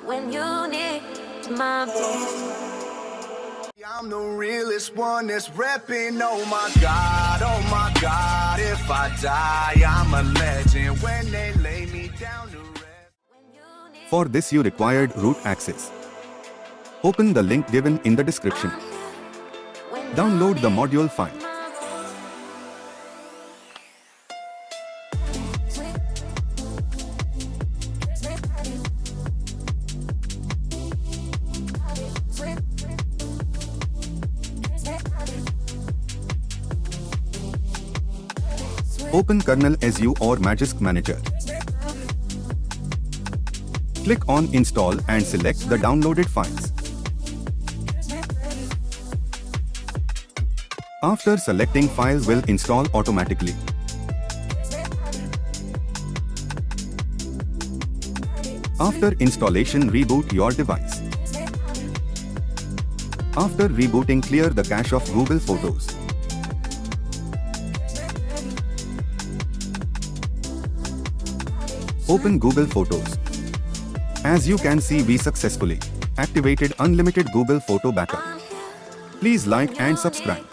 when you need my voice. I'm the realest one that's repping. Oh my God, if I die, I'm a legend. When they lay me down to rest. For this you required root access. Open the link given in the description. Download the module file. Open Kernel SU or Magisk Manager. Click on Install and select the downloaded files. After selecting, file will install automatically. After installation, reboot your device. After rebooting, clear the cache of Google Photos. Open Google Photos. As you can see, we successfully activated unlimited Google Photo backup. Please like and subscribe.